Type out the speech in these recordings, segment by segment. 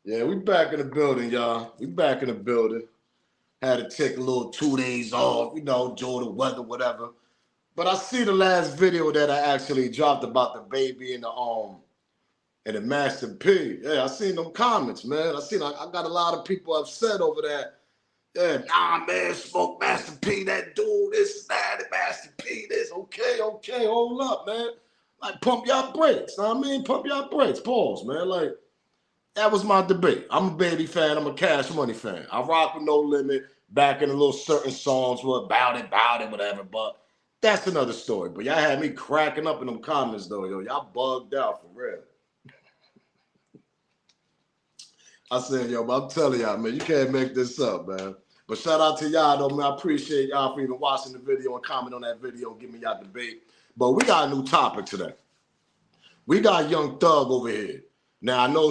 Yeah, we back in the building, y'all. We back in the building. Had to take a little 2 days off, enjoy the weather, whatever. But I see the last video that I actually dropped about the baby and the Master P. Yeah, I seen them comments, man. I got a lot of people upset over that. Yeah, nah, man, smoke Master P, that dude, this, that, the Master P, this. Okay, hold up, man. Like, pump y'all brakes. Know what I mean? Pump y'all brakes. Pause, man. Like, that was my debate. I'm a Baby fan. I'm a Cash Money fan. I rock with No Limit back in a little certain songs were about it, whatever. But that's another story. But y'all had me cracking up in them comments, though, yo. Y'all bugged out for real. I said, yo, but I'm telling y'all, man, you can't make this up, man. But shout out to y'all, though, man. I appreciate y'all for even watching the video and comment on that video and giving y'all debate. But we got a new topic today. We got Young Thug over here. Now I know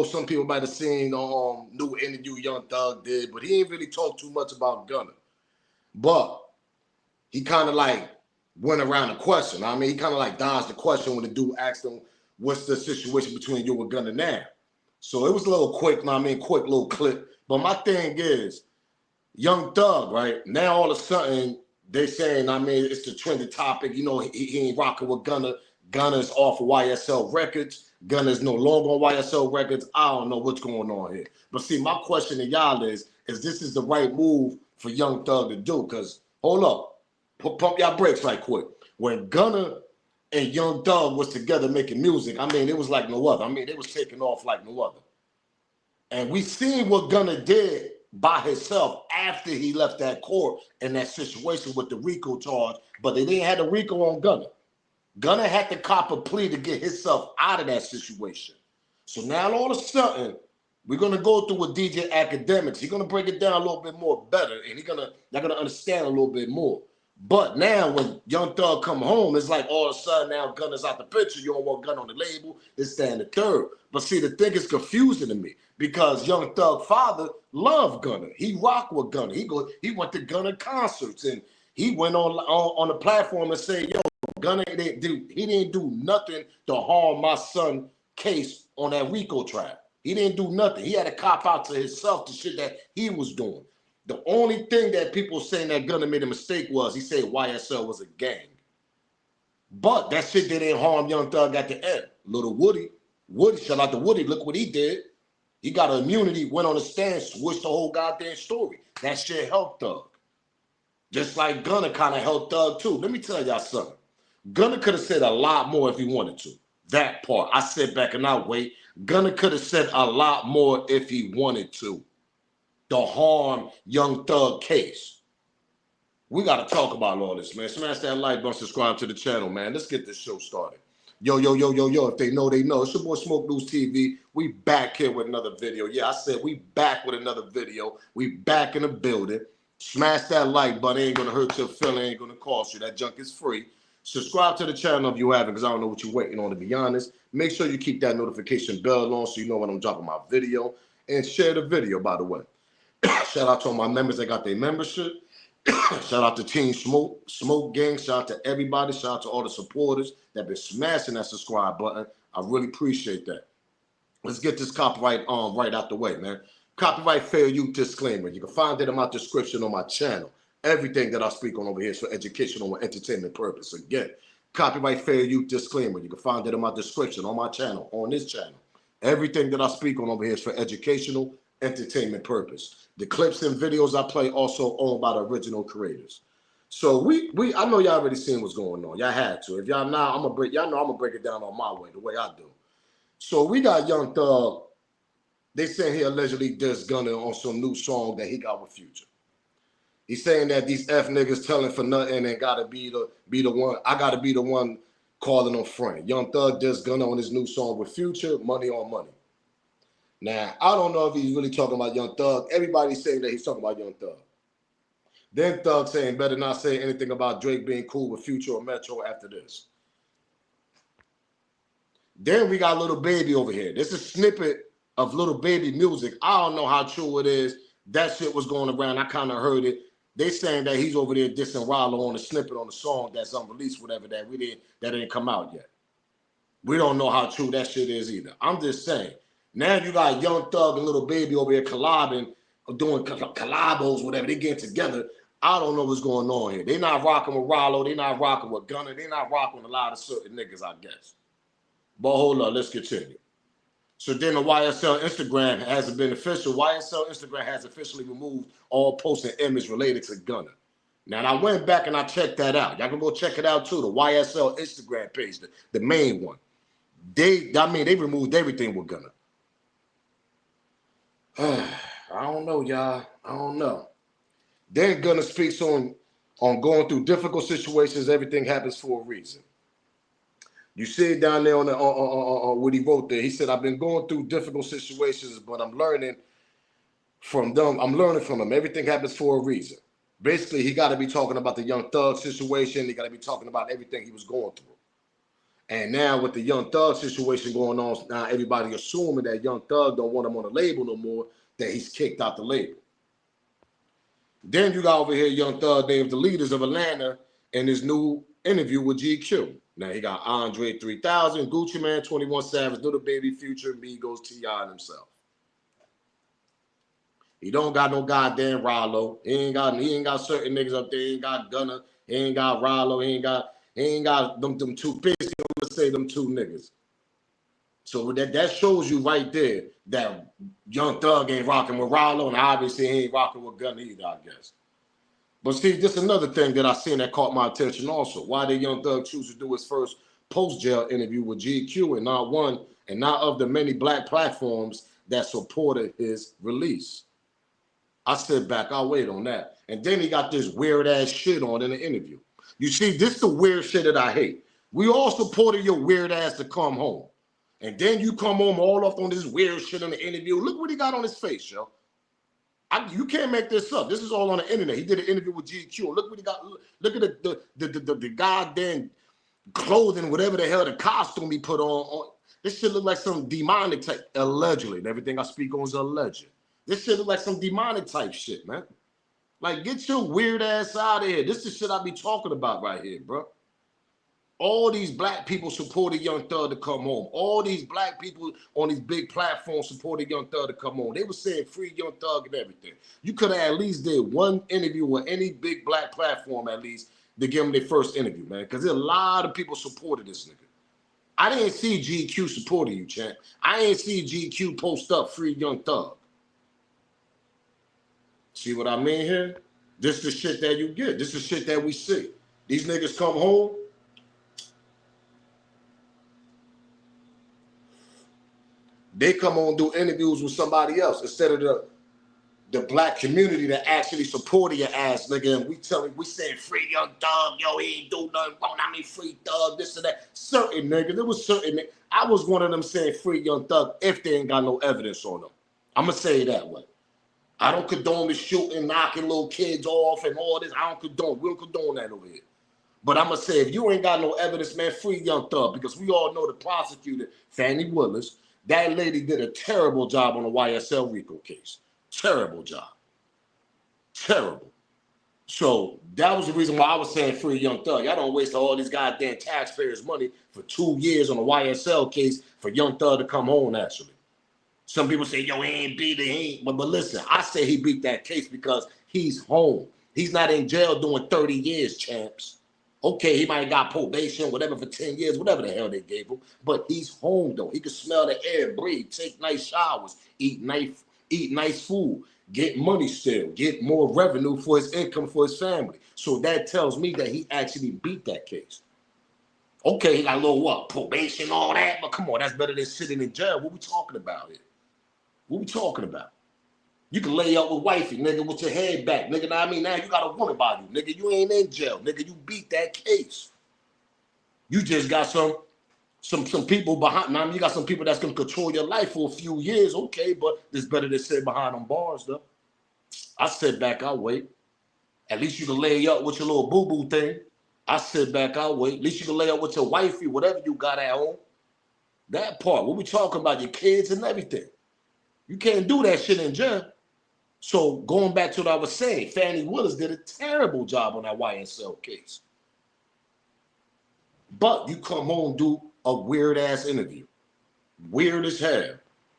some people might have seen new interview Young Thug did, but he ain't really talked too much about Gunna. But he kind of like went around the question. I mean, he kind of like dodged the question when the dude asked him, "What's the situation between you and Gunna now?" So it was a little quick, quick little clip. But my thing is, Young Thug, right? Now all of a sudden they saying, it's the trending topic. He ain't rocking with Gunna. Gunna's off of YSL Records. Gunna's no longer on YSL Records. I don't know what's going on here. But see, my question to y'all is this is the right move for Young Thug to do? Because, hold up, pump y'all brakes right quick. When Gunna and Young Thug was together making music, it was like no other. They was taking off like no other. And we seen what Gunna did by himself after he left that court in that situation with the RICO charge, but they didn't have the RICO on Gunna. Gunna had to cop a plea to get himself out of that situation. So now all of a sudden, we're gonna go through with DJ Academics. He's gonna break it down a little bit more better, and you're gonna understand a little bit more. But now when Young Thug come home, it's like all of a sudden now Gunna's out the picture. You don't want Gunna on the label. It's stand the third. But see, the thing is confusing to me because Young Thug father loved Gunna. He rocked with Gunna. He went to Gunna concerts and he went on the platform and said, "Yo, Gunna didn't do nothing to harm my son case on that RICO trial. He didn't do nothing. He had to cop out to himself the shit that he was doing. The only thing that people saying that Gunna made a mistake was he said YSL was a gang. But that shit didn't harm Young Thug at the end. Little Woody, shout out to Woody, look what he did. He got an immunity, went on the stand, switched the whole goddamn story. That shit helped Thug. Just like Gunna kind of helped Thug too. Let me tell y'all something. Gunna could have said a lot more if he wanted to. That part. I sit back and I wait. Gunna could have said a lot more if he wanted to. The harm Young Thug case. We got to talk about all this, man. Smash that like button, subscribe to the channel, man. Let's get this show started. Yo. If they know, they know. It's your boy Smoke News TV. We back here with another video. Yeah, I said we back with another video. We back in the building. Smash that like button. It ain't going to hurt your feeling. It ain't going to cost you. That junk is free. Subscribe to the channel if you haven't, because I don't know what you're waiting on, to be honest. Make sure you keep that notification bell on so you know when I'm dropping my video. And share the video, by the way. Shout out to all my members that got their membership. Shout out to Team Smoke Gang. Shout out to everybody. Shout out to all the supporters that been smashing that subscribe button. I really appreciate that. Let's get this copyright right out the way, man. Copyright fair use disclaimer. You can find it in my description on my channel. Everything that I speak on over here is for educational and entertainment purpose. Again, copyright fair use disclaimer. You can find it in my description on my channel, on this channel. Everything that I speak on over here is for educational, entertainment purpose. The clips and videos I play also owned by the original creators. So I know y'all already seen what's going on. Y'all had to. If y'all not, I'm gonna break it down on my way, the way I do. So we got Young Thug. They saying he allegedly dissed Gunna on some new song that he got with Future. He's saying that these F niggas telling for nothing and gotta be the one. I gotta be the one calling them friend. Young Thug dissed Gunna on his new song with Future, Money on Money. Now, I don't know if he's really talking about Young Thug. Everybody's saying that he's talking about Young Thug. Then Thug saying better not say anything about Drake being cool with Future or Metro after this. Then we got Little Baby over here. This is a snippet of Little Baby music. I don't know how true it is. That shit was going around. I kind of heard it. They saying that he's over there dissing Rollo on a snippet on the song that's unreleased, whatever that didn't come out yet. We don't know how true that shit is either. I'm just saying. Now you got Young Thug and Little Baby over here collabing, or doing collabos, whatever. They get together. I don't know what's going on here. They not rocking with Rollo. They not rocking with Gunna. They not rocking with a lot of certain niggas, I guess. But hold on, let's continue. So then the YSL Instagram hasn't been official. YSL Instagram has officially removed all posts and images related to Gunna. Now, I went back and I checked that out. Y'all can go check it out too. The YSL Instagram page, the main one. They removed everything with Gunna. I don't know, y'all. I don't know. Then Gunna speaks on going through difficult situations. Everything happens for a reason. You see it down there on what he wrote there. He said, "I've been going through difficult situations, but I'm learning from them. I'm learning from them. Everything happens for a reason." Basically, he got to be talking about the Young Thug situation. He got to be talking about everything he was going through. And now with the Young Thug situation going on, now everybody assuming that Young Thug don't want him on the label no more, that he's kicked out the label. Then you got over here Young Thug named the leaders of Atlanta in his new interview with GQ. Now he got Andre 3000, Gucci Man, 21 Savage, Little Baby, Future, Migos, T.I. and himself. He don't got no goddamn Rollo. He ain't got certain niggas up there. He ain't got Gunna. He ain't got Rollo. He ain't got them two bitches. Let's say them two niggas. So that shows you right there that Young Thug ain't rocking with Rollo, and obviously he ain't rocking with Gunna either, I guess. But see, this is another thing that I seen that caught my attention also. Why did Young Thug choose to do his first post-jail interview with GQ and not of the many black platforms that supported his release? I sit back, I'll wait on that. And then he got this weird-ass shit on in the interview. You see, this is the weird shit that I hate. We all supported your weird ass to come home. And then you come home all off on this weird shit in the interview. Look what he got on his face, yo. You can't make this up. This is all on the internet. He did an interview with GQ. Look what he got. Look at the goddamn clothing, whatever the hell the costume he put on. This shit look like some demonic type, allegedly. And everything I speak on is alleged. This shit look like some demonic type shit, man. Like, get your weird ass out of here. This is the shit I be talking about right here, bro. All these black people supported Young Thug to come home. All these black people on these big platforms supported Young Thug to come home. They were saying free Young Thug and everything. You could have at least did one interview with any big black platform at least to give them their first interview, man. Because a lot of people supported this nigga. I didn't see GQ supporting you, champ. I ain't see GQ post up free Young Thug. See what I mean here? This is the shit that you get. This is the shit that we see. These niggas come home. They come on and do interviews with somebody else instead of the black community that actually supported your ass, nigga. And we saying free Young Thug, yo, he ain't do nothing wrong. I mean, free Thug, this and that. Certain niggas, there was certain niggas. I was one of them saying free Young Thug if they ain't got no evidence on them. I'm gonna say it that way. I don't condone the shooting, knocking little kids off and all this. I don't condone. We don't condone that over here. But I'm gonna say if you ain't got no evidence, man, free Young Thug, because we all know the prosecutor, Fannie Willis. That lady did a terrible job on the YSL RICO case. Terrible job. Terrible. So that was the reason why I was saying free Young Thug. Y'all don't waste all these goddamn taxpayers' money for 2 years on a YSL case for Young Thug to come home, actually. Some people say, yo, he ain't beat it. He ain't. But listen, I say he beat that case because he's home. He's not in jail doing 30 years, champs. Okay, he might have got probation, whatever, for 10 years, whatever the hell they gave him. But he's home, though. He can smell the air, breathe, take nice showers, eat nice food, get money still, get more revenue for his income for his family. So that tells me that he actually beat that case. Okay, he got a little, what, probation, all that? But come on, that's better than sitting in jail. What we talking about here? What we talking about? You can lay up with wifey, nigga, with your head back. Nigga, know what I mean? Now you got a woman by you. Nigga, you ain't in jail. Nigga, you beat that case. You just got some people behind. Now you got some people that's going to control your life for a few years. Okay, but it's better than sit behind them bars, though. I sit back, I'll wait. At least you can lay up with your little boo-boo thing. I sit back, I'll wait. At least you can lay up with your wifey, whatever you got at home. That part. What we talking about, your kids and everything. You can't do that shit in jail. So going back to what I was saying, Fannie Willis did a terrible job on that YSL case. But you come home and do a weird ass interview. Weird as hell.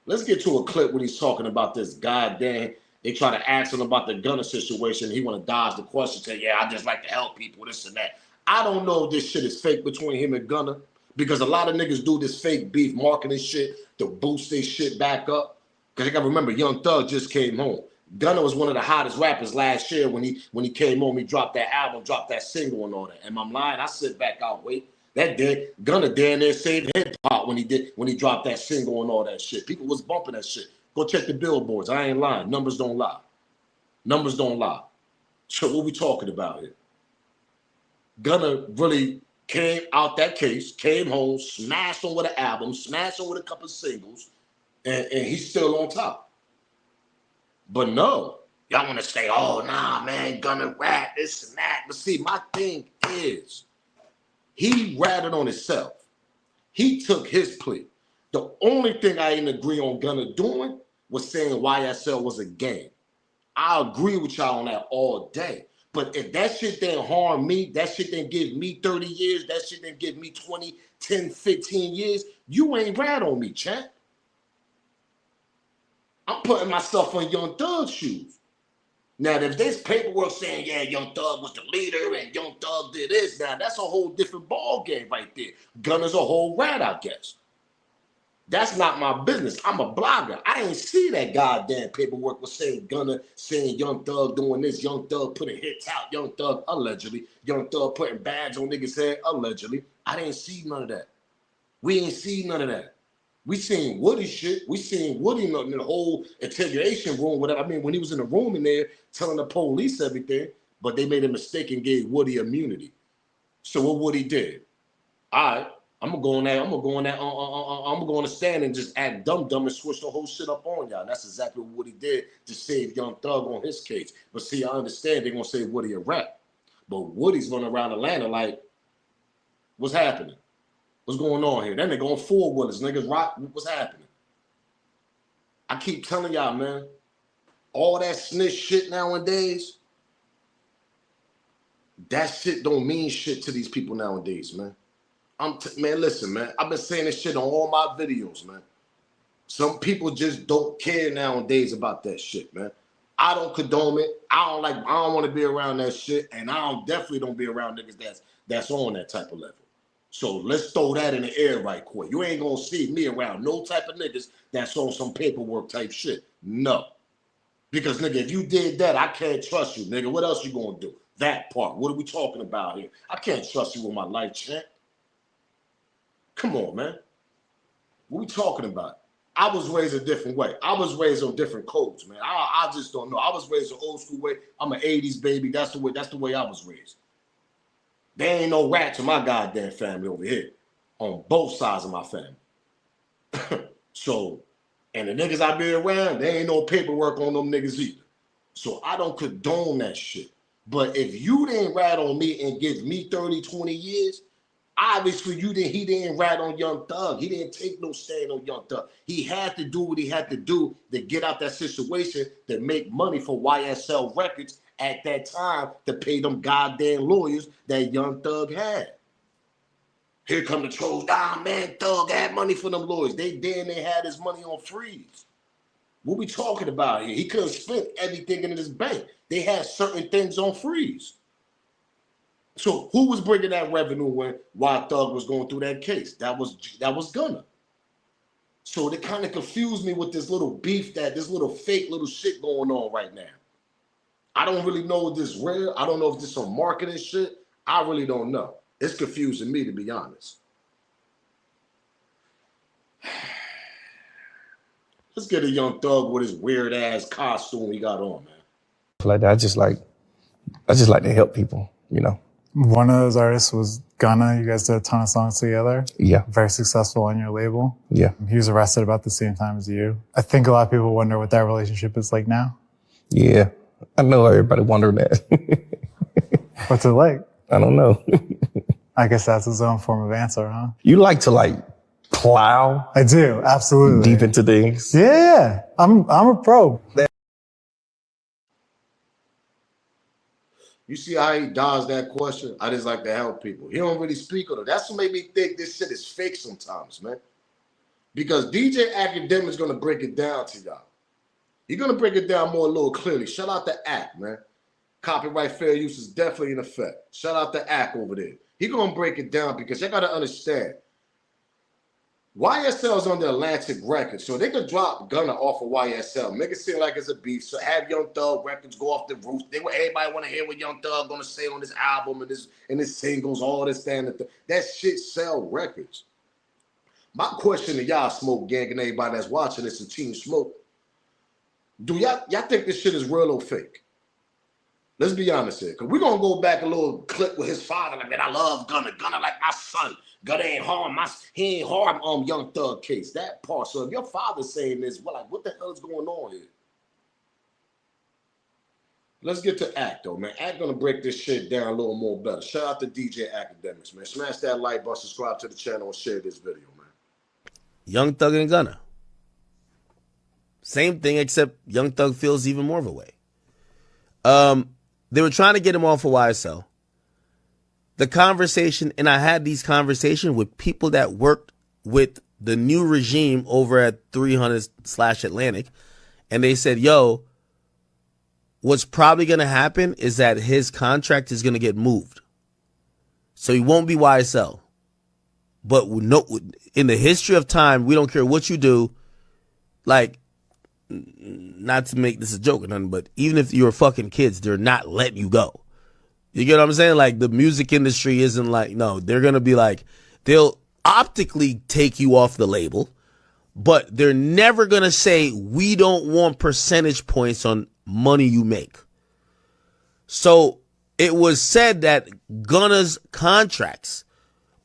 Let's get to a clip when he's talking about this goddamn. They try to ask him about the Gunna situation. He want to dodge the question, say, yeah, I just like to help people, this and that. I don't know if this shit is fake between him and Gunna, because a lot of niggas do this fake beef marketing shit to boost their shit back up. Because you got to remember, Young Thug just came home. Gunna was one of the hottest rappers last year when he came home. He dropped that album, dropped that single and all that. And I'm lying, I sit back out, wait. That day, Gunna damn near saved hip hop when he dropped that single and all that shit. People was bumping that shit. Go check the billboards. I ain't lying. Numbers don't lie. Numbers don't lie. So what we talking about here? Gunna really came out that case, came home, smashed on with an album, smashed on with a couple of singles, and he's still on top. But no, y'all want to say, oh, nah, man, Gunna rap, this and that. But see, my thing is, he ratted on himself. He took his plea. The only thing I didn't agree on Gunna doing was saying YSL was a game. I agree with y'all on that all day. But if that shit didn't harm me, that shit didn't give me 30 years, that shit didn't give me 20, 10, 15 years, you ain't rat on me, champ. I'm putting myself on Young Thug's shoes. Now, if there's paperwork saying, yeah, Young Thug was the leader and Young Thug did this, now that's a whole different ball game right there. Gunna's a whole rat, I guess. That's not my business. I'm a blogger. I ain't see that goddamn paperwork was saying Gunna, saying Young Thug doing this, Young Thug putting hits out, Young Thug allegedly, Young Thug putting bags on niggas' head allegedly. I didn't see none of that. We ain't see none of that. We seen Woody shit. We seen Woody in the whole interrogation room, whatever. I mean, when he was in the room in there telling the police everything, but they made a mistake and gave Woody immunity. So what Woody did? All right. I'm gonna go on the stand and just act dumb and switch the whole shit up on y'all. That's exactly what Woody did to save Young Thug on his case. But see, I understand they're gonna say Woody a rap, but Woody's running around Atlanta like, what's happening? What's going on here? Then they're going forward with us, niggas. Rock, what's happening? I keep telling y'all, man, all that snitch shit nowadays, that shit don't mean shit to these people nowadays, man. Man, listen, man. I've been saying this shit on all my videos, man. Some people just don't care nowadays about that shit, man. I don't condone it. I don't want to be around that shit, and definitely don't be around niggas that's on that type of level. So let's throw that in the air right quick. You ain't gonna see me around no type of niggas that's on some paperwork type shit. No. Because, nigga, if you did that, I can't trust you, nigga. What else you gonna do? That part. What are we talking about here? I can't trust you with my life, champ. Come on, man. What we talking about? I was raised a different way. I was raised on different codes, man. I just don't know. I was raised an old school way. I'm an 80s baby. That's the way I was raised. There ain't no rats in my goddamn family over here. On both sides of my family. So, and the niggas I be around, there ain't no paperwork on them niggas either. So I don't condone that shit. But if you didn't rat on me and give me 30, 20 years, obviously, he didn't rat on Young Thug. He didn't take no stand on Young Thug. He had to do what he had to do to get out that situation to make money for YSL Records at that time to pay them goddamn lawyers that Young Thug had. Here come the trolls. Ah, man, Thug had money for them lawyers. They had his money on freeze. What we talking about here? He couldn't spend everything in his bank. They had certain things on freeze. So who was bringing that revenue while Thug was going through that case? That was Gunna. So they kind of confused me with this little beef, this little fake little shit going on right now. I don't really know if this is real. I don't know if this is some marketing shit. I really don't know. It's confusing me, to be honest. Let's get a Young Thug with his weird ass costume he got on, man. Like that, I just like to help people, you know. One of those artists was Gunna. You guys did a ton of songs together. Yeah. Very successful on your label. Yeah. He was arrested about the same time as you. I think a lot of people wonder what that relationship is like now. Yeah. I know everybody wondering that. What's it like? I don't know. I guess that's his own form of answer, huh? You like to plow? I do, absolutely. Deep into things? Yeah. I'm a pro. You see how he dodged that question? I just like to help people. He don't really speak on it. That's what made me think this shit is fake sometimes, man. Because DJ Academic is going to break it down to y'all. He's going to break it down more a little clearly. Shout out to Ack, man. Copyright fair use is definitely in effect. Shout out to Ack over there. He's going to break it down because you got to understand. YSL's on the Atlantic Records, so they could drop Gunna off of YSL, make it seem like it's a beef. So have Young Thug Records go off the roof. Everybody want to hear what Young Thug gonna say on this album and his singles, all this standard. That shit sell records. My question to y'all, Smoke Gang, and everybody that's watching this and Team Smoke, do y'all think this shit is real or fake? Let's be honest here, because we're going to go back a little clip with his father. Like, man, I love Gunna. Gunna like my son. Gunna ain't he ain't harm Young Thug case. That part. So if your father's saying this, well, like, what the hell is going on here? Let's get to Act, though, man. Act going to break this shit down a little more better. Shout out to DJ Academics, man. Smash that like button, subscribe to the channel, and share this video, man. Young Thug and Gunna. Same thing, except Young Thug feels even more of a way. They were trying to get him off of YSL. The conversation, and I had these conversations with people that worked with the new regime over at 300/Atlantic, and they said, yo, what's probably going to happen is that his contract is going to get moved. So he won't be YSL. But no, in the history of time, we don't care what you do. Like, not to make this a joke or nothing, but even if you're fucking kids, they're not letting you go. You get what I'm saying? Like, the music industry isn't like, no, they're going to be like, they'll optically take you off the label, but they're never going to say, we don't want percentage points on money you make. So it was said that Gunna's contracts,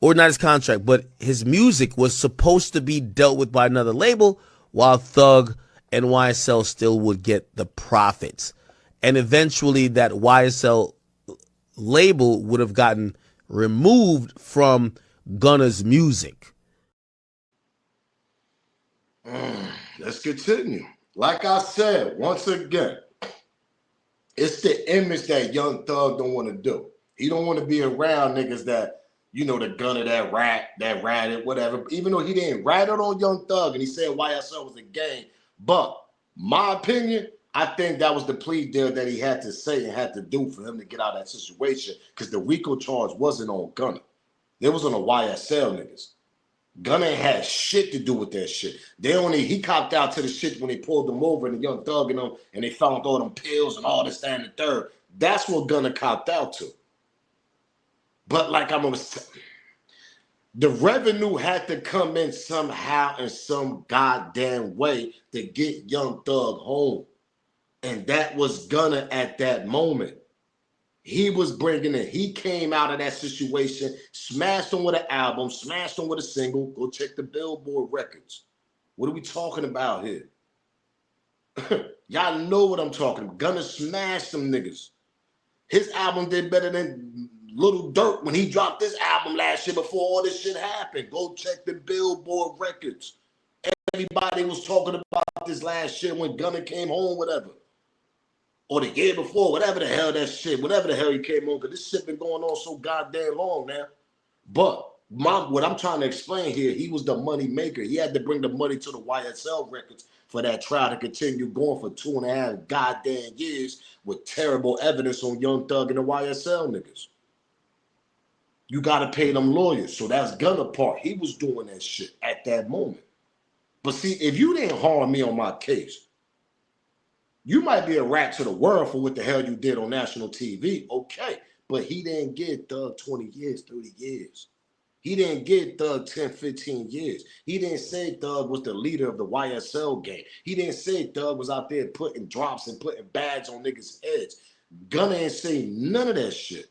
or not his contract, but his music was supposed to be dealt with by another label, while Thug and YSL still would get the profits. And eventually that YSL label would have gotten removed from Gunna's music. Let's continue. Like I said, once again, it's the image that Young Thug don't want to do. He don't want to be around niggas that, you know, the Gunna that ratted, whatever. Even though he didn't rat it on Young Thug and he said YSL was a gang. But my opinion, I think that was the plea deal that he had to say and had to do for him to get out of that situation, because the RICO charge wasn't on Gunna. It was on the YSL niggas. Gunna ain't had shit to do with that shit. He copped out to the shit when they pulled them over and the Young Thug and them, and they found all them pills and all this, that, and the third. That's what Gunna copped out to. But like I'm gonna say, the revenue had to come in somehow in some goddamn way to get Young Thug home. And that was Gunna at that moment. He was bringing it. He came out of that situation, smashed him with an album, smashed him with a single. Go check the Billboard records. What are we talking about here? Y'all know what I'm talking about. Gunna smashed them niggas. His album did better than Little Dirt when he dropped this album last year before all this shit happened. Go check the Billboard records. Everybody was talking about this last year when Gunna came home, whatever. Or the year before, whatever the hell that shit, whatever the hell he came on, because this shit been going on so goddamn long now. But what I'm trying to explain here, he was the money maker. He had to bring the money to the YSL records for that trial to continue going for 2.5 goddamn years with terrible evidence on Young Thug and the YSL niggas. You got to pay them lawyers. So that's Gunna part. He was doing that shit at that moment. But see, if you didn't harm me on my case, you might be a rat to the world for what the hell you did on national TV. Okay. But he didn't get Thug 20 years, 30 years. He didn't get Thug 10, 15 years. He didn't say Thug was the leader of the YSL gang. He didn't say Thug was out there putting drops and putting bags on niggas' heads. Gunna ain't say none of that shit.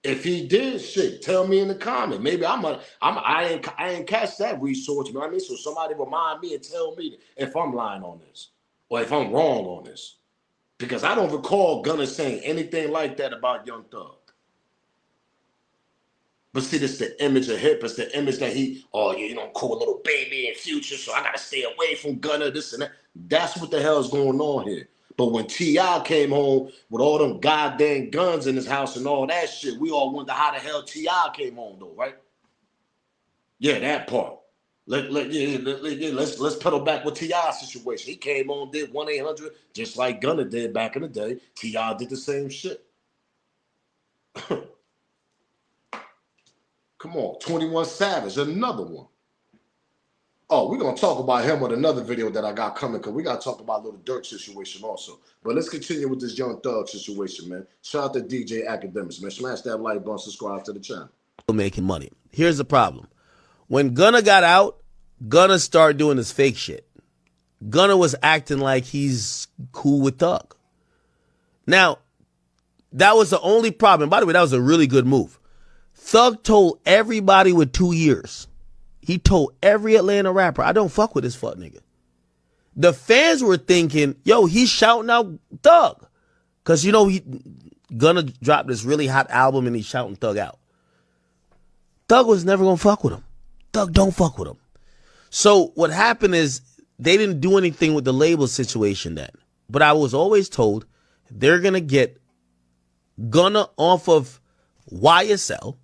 If he did shit, tell me in the comment. Maybe I ain't catch that resource, you know what I mean? So somebody remind me and tell me if I'm lying on this or if I'm wrong on this. Because I don't recall Gunna saying anything like that about Young Thug. But see, this the image of hip. It's the image that you know, cool little baby in Future, so I got to stay away from Gunna, this and that. That's what the hell is going on here. But when T.I. came home with all them goddamn guns in his house and all that shit, we all wonder how the hell T.I. came home, though, right? Yeah, that part. Let's pedal back with T.I. situation. He came on, did 1-800, just like Gunna did back in the day. T.I. did the same shit. Come on, 21 Savage, another one. Oh, we're going to talk about him with another video that I got coming because we got to talk about Little Dirk situation also. But let's continue with this Young Thug situation, man. Shout out to DJ Academics, man. Smash that like button, subscribe to the channel. Making money. Here's the problem. When Gunna got out, Gunna started doing this fake shit. Gunna was acting like he's cool with Thug. Now, that was the only problem. By the way, that was a really good move. Thug told everybody with 2 years. He told every Atlanta rapper, I don't fuck with this fuck nigga. The fans were thinking, yo, he's shouting out Thug. Because, you know, Gunna dropped this really hot album and he's shouting Thug out. Thug was never going to fuck with him. Thug don't fuck with him. So what happened is they didn't do anything with the label situation then. But I was always told they're going to get Gunna off of YSL.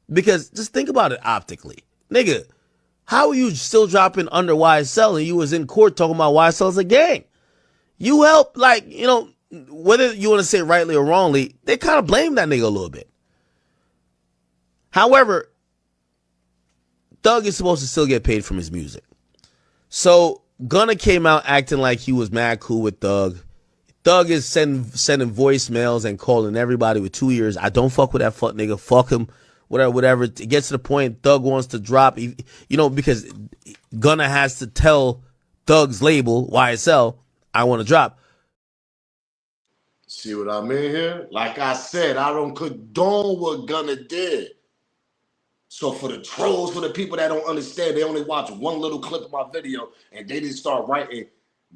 Because just think about it optically. Nigga, how are you still dropping under YSL and you was in court talking about YSL as a gang? You helped, like, you know, whether you want to say rightly or wrongly, they kind of blame that nigga a little bit. However, Thug is supposed to still get paid from his music. So Gunna came out acting like he was mad cool with Thug. Thug is sending voicemails and calling everybody with 2 years. I don't fuck with that fuck nigga. Fuck him. Whatever. It gets to the point Thug wants to drop, you know, because Gunna has to tell Thug's label, YSL, I want to drop. See what I mean here? Like I said, I don't condone what Gunna did. So for the trolls, for the people that don't understand, they only watch one little clip of my video and they just start writing.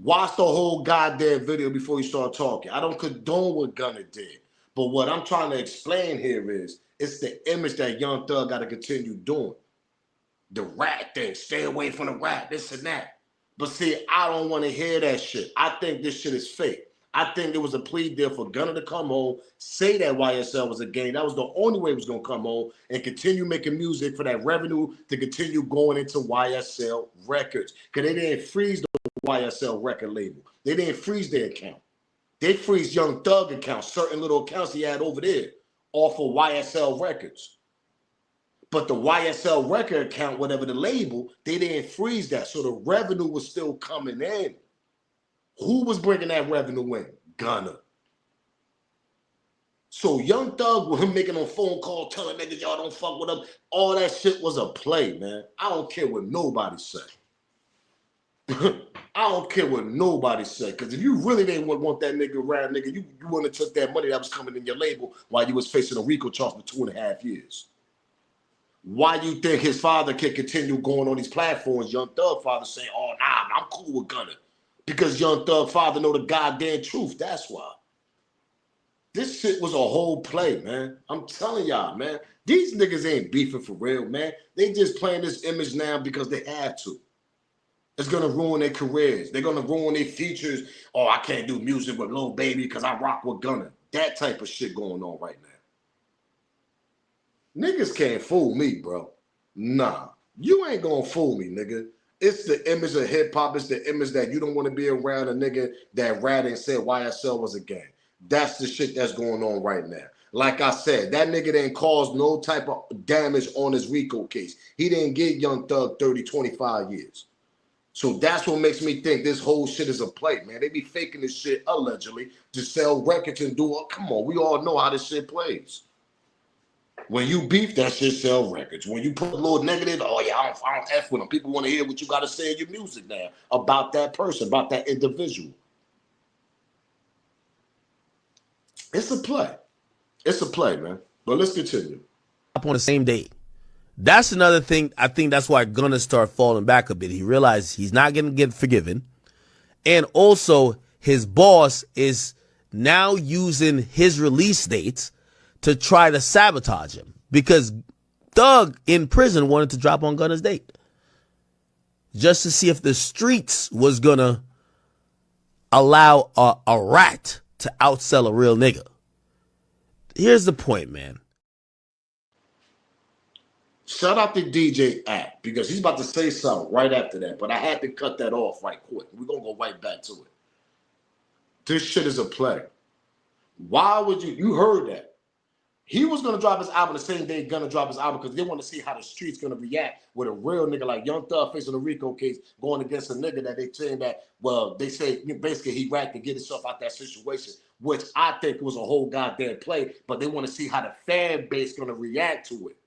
Watch the whole goddamn video before you start talking. I don't condone what Gunna did. But what I'm trying to explain here is it's the image that Young Thug got to continue doing. The rat thing, stay away from the rat, this and that. But see, I don't want to hear that shit. I think this shit is fake. I think there was a plea deal for Gunna to come home, say that YSL was a gang. That was the only way he was going to come home and continue making music for that revenue to continue going into YSL Records. Because they didn't freeze the YSL record label. They didn't freeze their account. They freeze Young Thug accounts, certain little accounts he had over there off of YSL Records. But the YSL record account, whatever the label, they didn't freeze that. So the revenue was still coming in. Who was bringing that revenue in? Gunna. So Young Thug, with him making a phone call, telling niggas y'all don't fuck with him, all that shit was a play, man. I don't care what nobody say. I don't care what nobody say. Because if you really didn't want that nigga around, nigga, you wouldn't have took that money that was coming in your label while you was facing a RICO charge for 2.5 years. Why you think his father can continue going on these platforms? Young Thug father saying, oh, nah, I'm cool with Gunna. Because Young Thug father know the goddamn truth. That's why. This shit was a whole play, man. I'm telling y'all, man. These niggas ain't beefing for real, man. They just playing this image now because they have to. It's going to ruin their careers. They're going to ruin their futures. Oh, I can't do music with Lil Baby because I rock with Gunna. That type of shit going on right now. Niggas can't fool me, bro. Nah. You ain't going to fool me, nigga. It's the image of hip-hop. It's the image that you don't want to be around a nigga that ratted and said YSL was a gang. That's the shit that's going on right now. Like I said, that nigga didn't cause no type of damage on his RICO case. He didn't get Young Thug 30, 25 years. So that's what makes me think this whole shit is a play, man. They be faking this shit allegedly to sell records and do it. Come on, we all know how this shit plays. When you beef, that shit sell records. When you put a little negative, oh yeah, I don't F with them. People want to hear what you got to say in your music now about that person, about that individual. It's a play. It's a play, man. But let's continue. Up on the same day. That's another thing. I think that's why Gunna started falling back a bit. He realized he's not going to get forgiven. And also, his boss is now using his release dates to try to sabotage him. Because Thug in prison wanted to drop on Gunna's date. Just to see if the streets was going to allow a rat to outsell a real nigga. Here's the point, man. Shout out to DJ Act because he's about to say something right after that, but I had to cut that off right quick. We're gonna go right back to it. This shit is a play. Why would you heard that? He was gonna drop his album the same day Gunna drop his album because they want to see how the streets gonna react with a real nigga like Young Thug facing a RICO case going against a nigga that they saying that, well, they say basically he racked to get himself out that situation, which I think was a whole goddamn play, but they want to see how the fan base gonna react to it.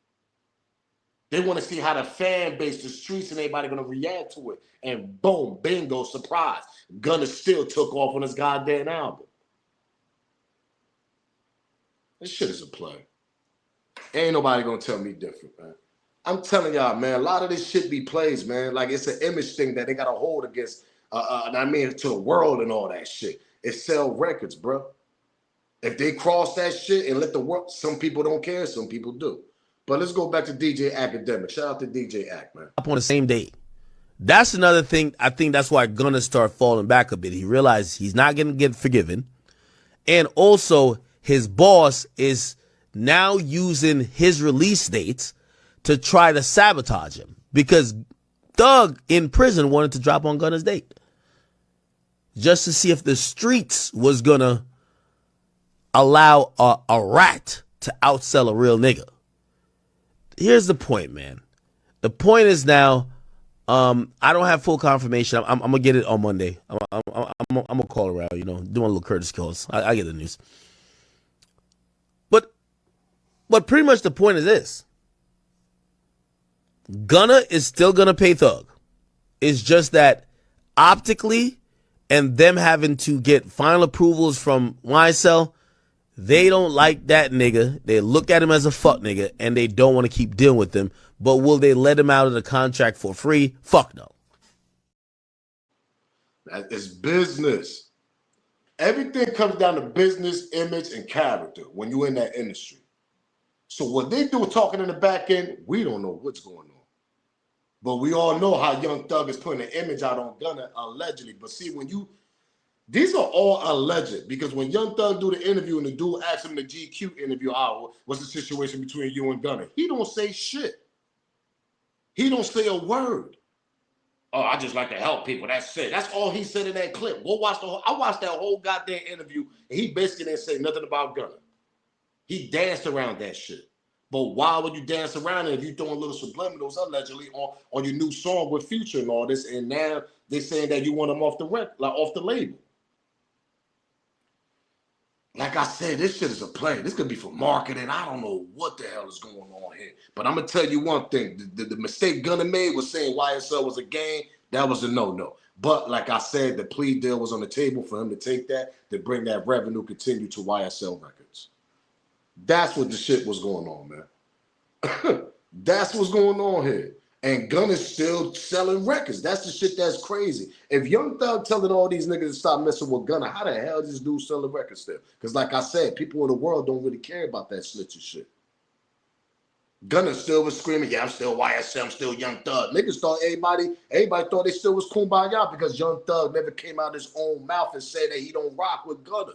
They want to see how the fan base, the streets, and everybody gonna react to it. And boom, bingo, surprise. Gunna still took off on his goddamn album. This shit is a play. Ain't nobody gonna tell me different, man. I'm telling y'all, man, a lot of this shit be plays, man. Like it's an image thing that they gotta hold against, and I mean to the world and all that shit. It sell records, bro. If they cross that shit and let the world, some people don't care, some people do. But let's go back to DJ Academic. Shout out to DJ Act, man. Up on the same day. That's another thing. I think that's why Gunna start falling back a bit. He realized he's not going to get forgiven. And also, his boss is now using his release dates to try to sabotage him. Because Thug in prison wanted to drop on Gunna's date. Just to see if the streets was going to allow a rat to outsell a real nigga. Here's the point, man. The point is now, I don't have full confirmation. I'm gonna get it on Monday. I'm gonna call around, doing a little Curtis calls. I get the news. But pretty much the point is this: Gunna is still gonna pay Thug. It's just that optically, and them having to get final approvals from YSL. They don't like that nigga. They look at him as a fuck nigga, and they don't want to keep dealing with him. But will they let him out of the contract for free? Fuck no. That is business. Everything comes down to business, image, and character when you're in that industry. So what they do talking in the back end, we don't know what's going on. But we all know how Young Thug is putting an image out on Gunna, allegedly. But see, these are all alleged, because when Young Thug do the interview and the dude asks him in the GQ interview, what's the situation between you and Gunna? He don't say shit. He don't say a word. Oh, I just like to help people. That's it. That's all he said in that clip. Go watch I watched that whole goddamn interview, and he basically didn't say nothing about Gunna. He danced around that shit. But why would you dance around it if you throwing little subliminals allegedly on your new song with Future and all this, and now they're saying that you want them off the label? Like I said, this shit is a play. This could be for marketing. I don't know what the hell is going on here. But I'm going to tell you one thing. The mistake Gunna made was saying YSL was a game. That was a no-no. But like I said, the plea deal was on the table for him to take that, to bring that revenue continue to YSL Records. That's what the shit was going on, man. That's what's going on here. And Gunna's still selling records. That's the shit that's crazy. If Young Thug telling all these niggas to stop messing with Gunna, how the hell is this dude selling records still? Because like I said, people in the world don't really care about that snitching shit. Gunna still was screaming, yeah, I'm still YSL, I'm still Young Thug. Niggas thought everybody thought they still was kumbaya because Young Thug never came out of his own mouth and said that he don't rock with Gunna.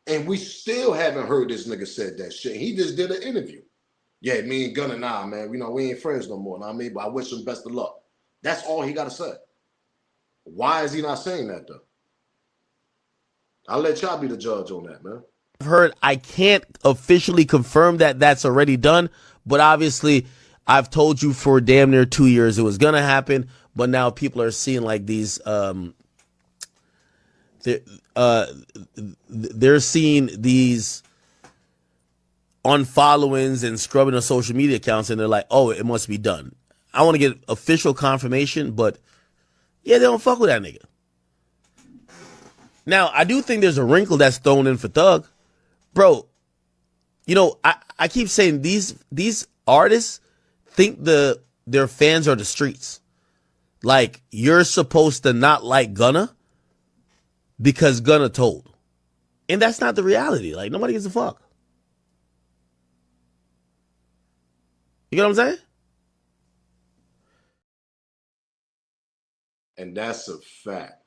And we still haven't heard this nigga said that shit. He just did an interview. Yeah, me and Gunna, nah, man. We ain't friends no more. Know what I mean? But I wish him best of luck. That's all he got to say. Why is he not saying that, though? I'll let y'all be the judge on that, man. I've heard, I can't officially confirm that that's already done, but obviously I've told you for damn near 2 years it was going to happen, but now people are seeing like these, they're seeing these unfollowings and scrubbing of social media accounts, and they're like, oh, it must be done. I want to get official confirmation, but yeah, they don't fuck with that nigga. Now, I do think there's a wrinkle that's thrown in for Thug. Bro, I keep saying these artists think their fans are the streets. Like, you're supposed to not like Gunna because Gunna told. And that's not the reality. Like, nobody gives a fuck. You get what I'm saying? And that's a fact.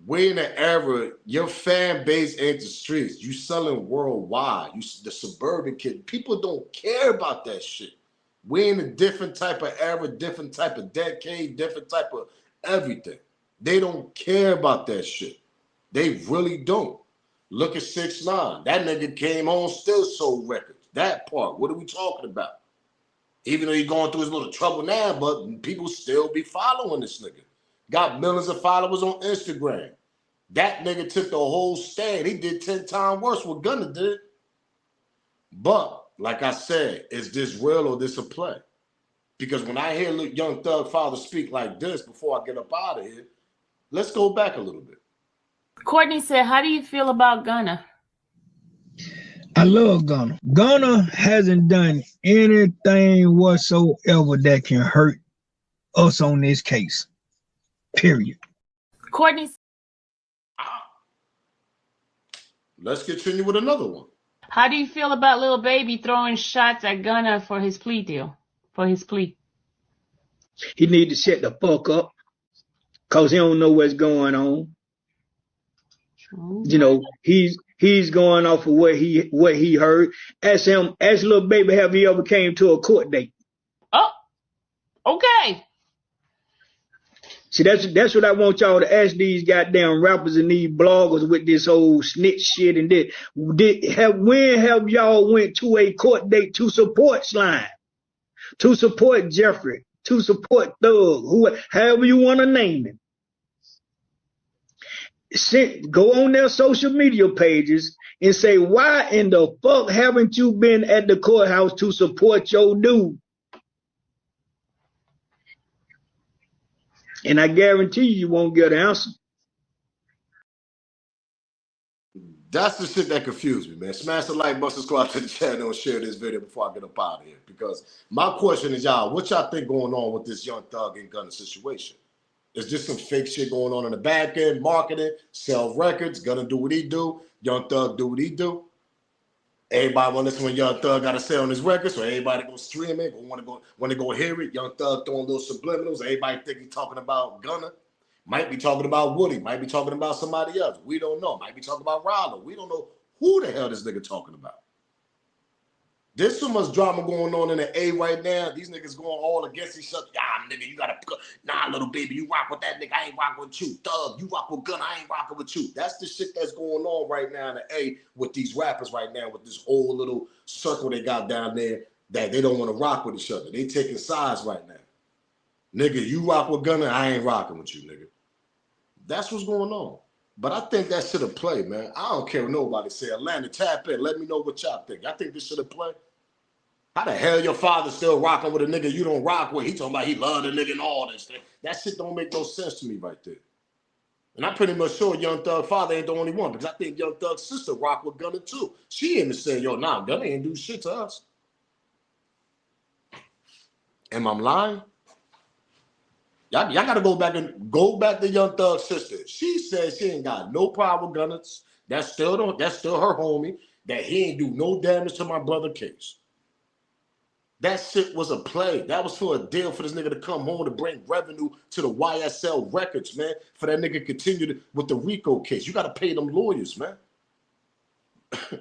we're in an era, your fan base ain't the streets. You selling worldwide. The suburban kid. People don't care about that shit. We're in a different type of era, different type of decade, different type of everything. They don't care about that shit. They really don't. Look at 6ix9ine. That nigga came on, still sold records. That part. What are we talking about? Even though he's going through his little trouble now, but people still be following this nigga. Got millions of followers on Instagram. That nigga took the whole stand. He did 10 times worse what Gunna did. But, like I said, is this real or this a play? Because when I hear Young Thug father speak like this before I get up out of here, let's go back a little bit. Courtney said, how do you feel about Gunna? I love Gunna. Gunna hasn't done anything whatsoever that can hurt us on this case. Period. Courtney. Let's continue with another one. How do you feel about Lil Baby throwing shots at Gunna for his plea deal? For his plea? He need to shut the fuck up because he don't know what's going on. You know, he's going off of what he heard. Ask Lil Baby, have he ever came to a court date? Oh, okay. See, that's what I want y'all to ask these goddamn rappers and these bloggers with this whole snitch shit and this. When have y'all went to a court date to support Slime, to support Jeffrey, to support Thug, however you want to name him? Go on their social media pages and say, why in the fuck haven't you been at the courthouse to support your dude? And I guarantee you won't get an answer. That's the shit that confused me, man. Smash the like button, subscribe to the channel, and share this video before I get up out of here. Because my question is, y'all, what y'all think going on with this Young Thug and Gunna situation? Is this some fake shit going on in the back end, marketing, sell records, Gunna do what he do, Young Thug do what he do? Everybody want to listen when Young Thug got to sell on his record, so everybody go stream it, want to go hear it. Young Thug throwing little subliminals. Everybody think he's talking about Gunna. Might be talking about Woody. Might be talking about somebody else. We don't know. Might be talking about Rollo. We don't know who the hell this nigga talking about. There's so much drama going on in the A right now. These niggas going all against each other. Nigga, you gotta, Little Baby, you rock with that nigga. I ain't rocking with you. Thug, you rock with Gunna. I ain't rocking with you. That's the shit that's going on right now in the A with these rappers right now, with this whole little circle they got down there that they don't want to rock with each other. They taking sides right now. Nigga, you rock with Gunna. I ain't rocking with you, nigga. That's what's going on. But I think that should have played, man. I don't care what nobody say. Atlanta, tap in. Let me know what y'all think. I think this should have played. How the hell your father still rocking with a nigga you don't rock with? He talking about he love the nigga and all this thing. That shit don't make no sense to me right there. And I'm pretty much sure Young Thug father ain't the only one, because I think Young Thug's sister rock with Gunna too. She even said, yo, nah, Gunna ain't do shit to us. Am I lying? Y'all gotta go back to Young Thug's sister. She said she ain't got no problem with Gunna. That's still her homie. That he ain't do no damage to my brother case. That shit was a play. That was for a deal for this nigga to come home to bring revenue to the YSL records, man. For that nigga to continue with the RICO case. You got to pay them lawyers, man. I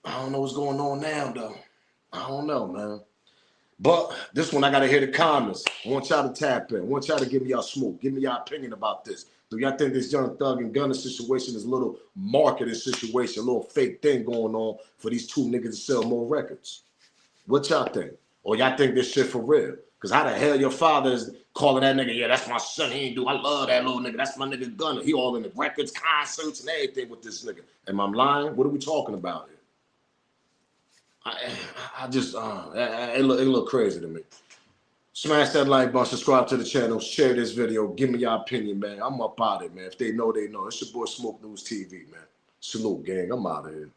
don't know what's going on now, though. I don't know, man. But this one, I got to hear the comments. I want y'all to tap in. I want y'all to give me y'all smoke. Give me y'all opinion about this. Do y'all think this Young Thug and Gunna situation is a little marketing situation, a little fake thing going on for these two niggas to sell more records? What y'all think? Or y'all think this shit for real? Because how the hell your father is calling that nigga, yeah, that's my son, he ain't do, I love that little nigga, that's my nigga Gunna. He all in the records, concerts, and everything with this nigga. Am I lying? What are we talking about here? It look crazy to me. Smash that like button, subscribe to the channel, share this video, give me your opinion, man. I'm up out of it, man. If they know, they know. It's your boy Smoke News TV, man. Salute, gang. I'm out of here.